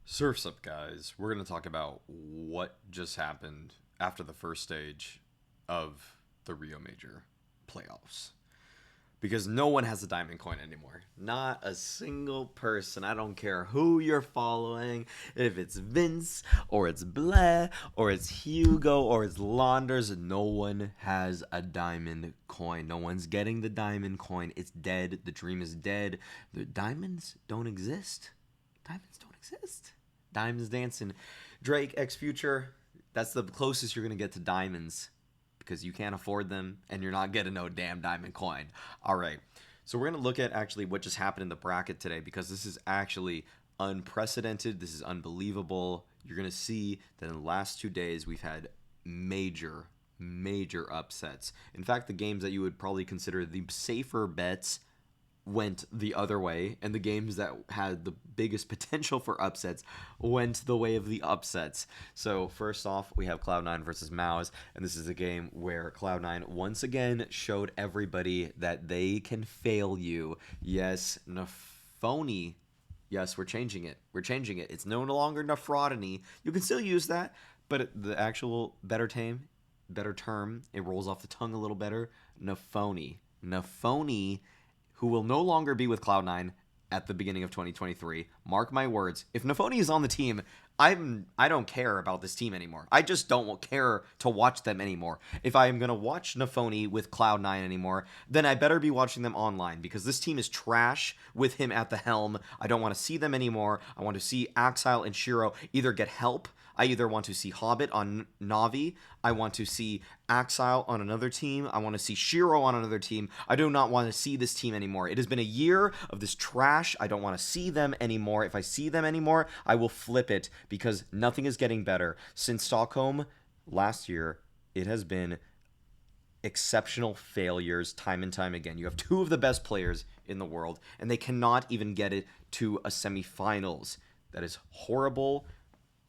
Surf's up, guys. We're going to talk about what just happened after the first stage of the Rio Major playoffs. Because no one has a diamond coin anymore. Not a single person. I don't care who you're following. If it's Vince, or it's Blair, or it's Hugo, or it's Launders. No one has a diamond coin. No one's getting the diamond coin. It's dead. The dream is dead. The diamonds don't exist. Diamonds don't exist. Diamonds dancing. Drake, X Future, that's the closest you're going to get to diamonds because you can't afford them and you're not getting no damn diamond coin. All right. So we're going to look at actually what just happened in the bracket today because this is actually unprecedented. This is unbelievable. You're going to see that in the last 2 days we've had major upsets. In fact, the games that you would probably consider the safer bets went the other way, and the games that had the biggest potential for upsets went the way of the upsets. So first off, we have Cloud9 versus Maus, and this is a game where Cloud9 once again showed everybody that they can fail you. Yes, Nafoni. Yes, we're changing it. It's no longer Nafrodony. You can still use that, but the actual better term, it rolls off the tongue a little better. Nafoni, who will no longer be with Cloud9 at the beginning of 2023. Mark my words. If Nafoni is on the team, I don't care about this team anymore. I just don't care to watch them anymore. If I am going to watch Nafoni with Cloud9 anymore, then I better be watching them online because this team is trash with him at the helm. I don't want to see them anymore. I want to see Axile and Shiro either get help. I either want to see Hobbit on Navi. I want to see Axile on another team. I want to see Shiro on another team. I do not want to see this team anymore. It has been a year of this trash. I don't want to see them anymore. If I see them anymore, I will flip it because nothing is getting better. Since Stockholm last year, it has been exceptional failures time and time again. You have two of the best players in the world, and they cannot even get it to a semifinals. That is horrible.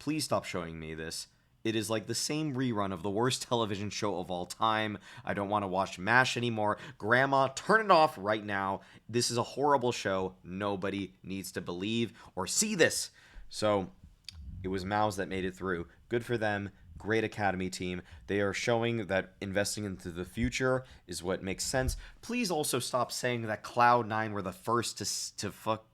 Please stop showing me this. It is like the same rerun of the worst television show of all time. I don't want to watch MASH anymore. Grandma, turn it off right now. This is a horrible show. Nobody needs to believe or see this. So it was Maus that made it through. Good for them. Great academy team. They are showing that investing into the future is what makes sense. Please also stop saying that Cloud9 were the first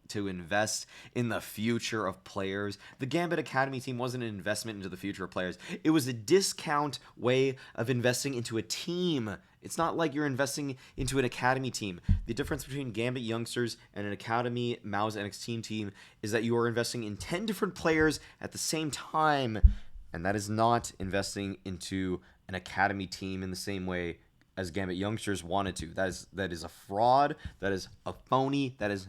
to invest in the future of players. The Gambit Academy team wasn't an investment into the future of players. It was a discount way of investing into a team. It's not like you're investing into an academy team. The difference between Gambit Youngsters and an academy Maus NX team is that you are investing in 10 different players at the same time. And that is not investing into an academy team in the same way as Gambit Youngsters wanted to. That is a fraud. That is a phony. That is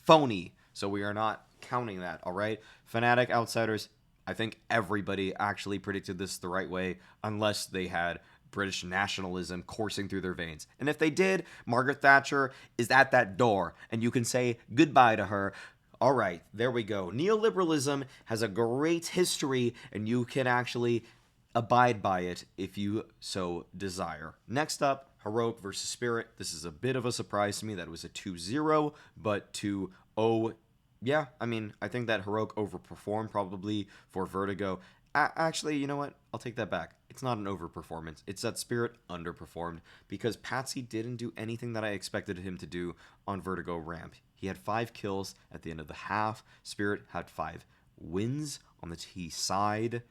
phony. So we are not counting that, all right? Fnatic Outsiders, I think everybody actually predicted this the right way, unless they had British nationalism coursing through their veins. And if they did, Margaret Thatcher is at that door, and you can say goodbye to her. All right, there we go. Neoliberalism has a great history, and you can actually abide by it if you so desire. Next up, Heroic versus Spirit. This is a bit of a surprise to me that it was a 2-0, but 2-0. Yeah, I mean, I think that Heroic overperformed probably for Vertigo. Actually, you know what? I'll take that back. It's not an overperformance. It's that Spirit underperformed because Patsy didn't do anything that I expected him to do on Vertigo ramp. He had 5 kills at the end of the half. Spirit had 5 wins on the T side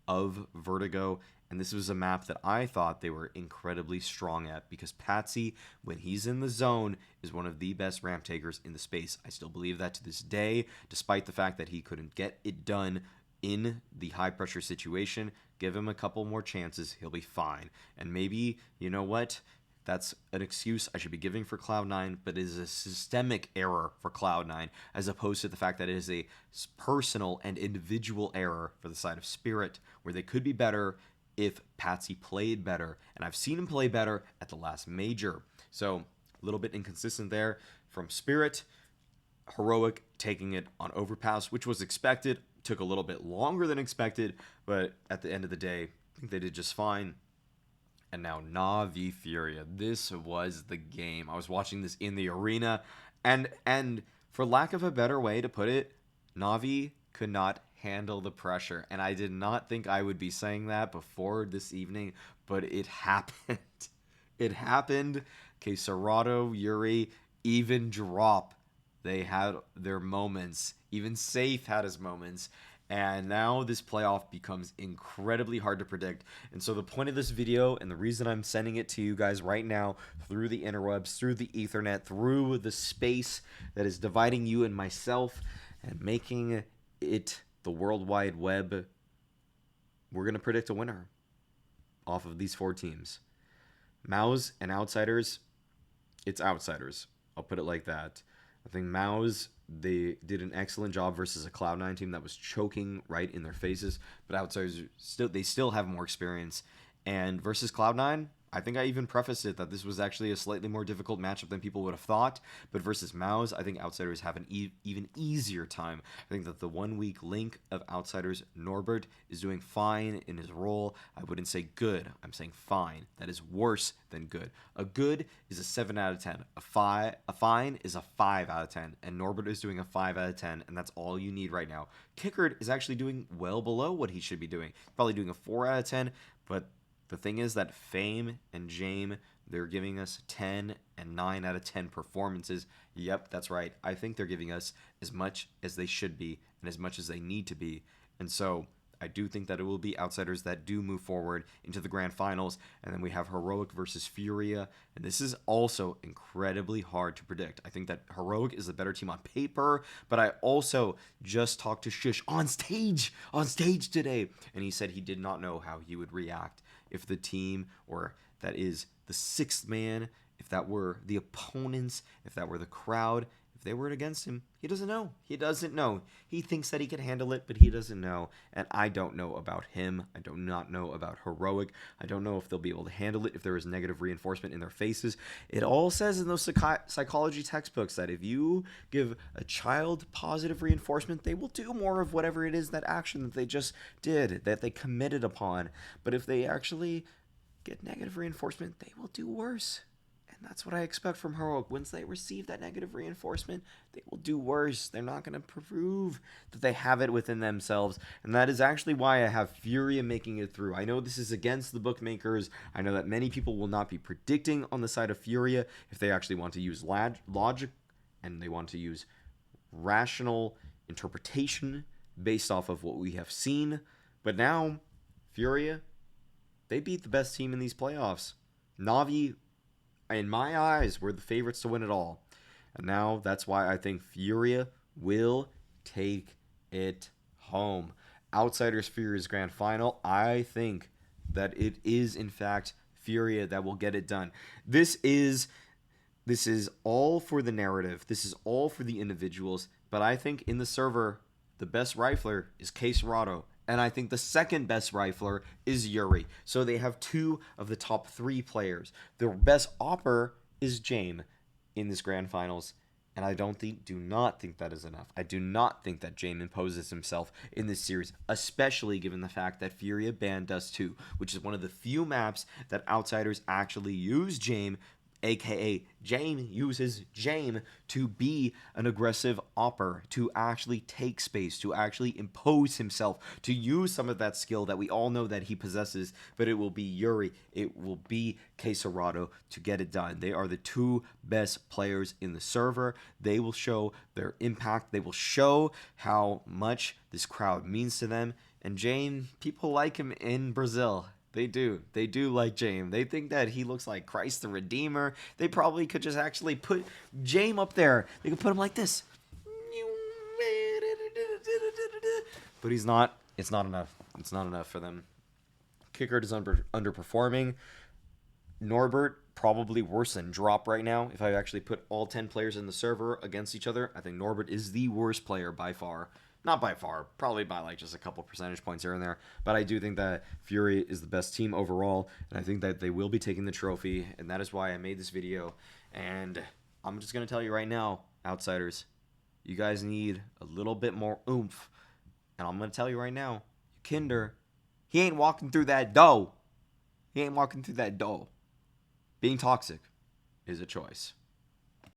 of Vertigo. And this was a map that I thought they were incredibly strong at because Patsy, when he's in the zone, is one of the best ramp takers in the space. I still believe that to this day, despite the fact that he couldn't get it done in the high pressure situation. Give him a couple more chances, he'll be fine. And maybe, you know what? That's an excuse I should be giving for Cloud9, but it is a systemic error for Cloud9, as opposed to the fact that it is a personal and individual error for the side of Spirit, where they could be better if Patsy played better. And I've seen him play better at the last major. So a little bit inconsistent there from Spirit. Heroic taking it on Overpass, which was expected. Took a little bit longer than expected, but at the end of the day, I think they did just fine. And now Navi Furia. This was the game. I was watching this in the arena, and for lack of a better way to put it, Navi could not handle the pressure. And I did not think I would be saying that before this evening, but it happened. It happened. Okay, Serato, Yuri, even Drop. They had their moments. Even Safe had his moments. And now this playoff becomes incredibly hard to predict. And so the point of this video, and the reason I'm sending it to you guys right now through the interwebs, through the ethernet, through the space that is dividing you and myself and making it the World Wide Web, we're going to predict a winner off of these 4 teams. Maus and Outsiders, it's Outsiders. I'll put it like that. I think Maus, they did an excellent job versus a Cloud9 team that was choking right in their faces, but Outsiders still have more experience. And versus Cloud9, I think I even prefaced it that this was actually a slightly more difficult matchup than people would have thought. But versus Maus, I think Outsiders have an even easier time. I think that the 1 weak link of Outsiders, Norbert, is doing fine in his role. I wouldn't say good. I'm saying fine. That is worse than good. A good is a 7 out of 10. A fine is a 5 out of 10. And Norbert is doing a 5 out of 10. And that's all you need right now. Kickard is actually doing well below what he should be doing. Probably doing a 4 out of 10. But the thing is that Fame and Jame, they're giving us 10 and 9 out of 10 performances. Yep, that's right. I think they're giving us as much as they should be and as much as they need to be. And so I do think that it will be Outsiders that do move forward into the grand finals. And then we have Heroic versus Furia. And this is also incredibly hard to predict. I think that Heroic is the better team on paper, but I also just talked to Shush on stage today. And he said he did not know how he would react if the team, or that is the 6th man, if that were the opponents, if that were the crowd, if they were against him. He doesn't know. He doesn't know. He thinks that he can handle it, but he doesn't know. And I don't know about him. I do not know about Heroic. I don't know if they'll be able to handle it, if there is negative reinforcement in their faces. It all says in those psychology textbooks that if you give a child positive reinforcement, they will do more of whatever it is, that action that they just did, that they committed upon. But if they actually get negative reinforcement, they will do worse. And that's what I expect from Heroic. Once they receive that negative reinforcement, they will do worse. They're not going to prove that they have it within themselves. And that is actually why I have Furia making it through. I know this is against the bookmakers. I know that many people will not be predicting on the side of Furia if they actually want to use logic and they want to use rational interpretation based off of what we have seen. But now, Furia, they beat the best team in these playoffs. Na'Vi, in my eyes, were the favorites to win it all. And now that's why I think Furia will take it home. Outsiders Furia's grand final, I think that it is, in fact, Furia that will get it done. This is all for the narrative. This is all for the individuals. But I think in the server, the best rifler is Serato. And I think the second best rifler is Yuri. So they have 2 of the top 3 players. Their best opper is Jame in this grand finals. And I do not think that is enough. I do not think that Jame imposes himself in this series, especially given the fact that Furia banned Dust 2, which is one of the few maps that Outsiders actually use Jame, aka Jame uses Jame to be an aggressive opper, to actually take space, to actually impose himself, to use some of that skill that we all know that he possesses, but it will be Yuri, it will be Serato to get it done. They are the 2 best players in the server. They will show their impact. They will show how much this crowd means to them. And Jame, people like him in Brazil. They do. They do like Jame. They think that he looks like Christ the Redeemer. They probably could just actually put Jame up there. They could put him like this. But he's not. It's not enough. It's not enough for them. Kickard is underperforming. Norbert, probably worse than Drop right now. If I actually put all 10 players in the server against each other, I think Norbert is the worst player by far. Not by far, probably by like just a couple percentage points here and there. But I do think that Fury is the best team overall, and I think that they will be taking the trophy, and that is why I made this video. And I'm just going to tell you right now, Outsiders, you guys need a little bit more oomph. And I'm going to tell you right now, Yekindar, he ain't walking through that dough. He ain't walking through that dough. Being toxic is a choice.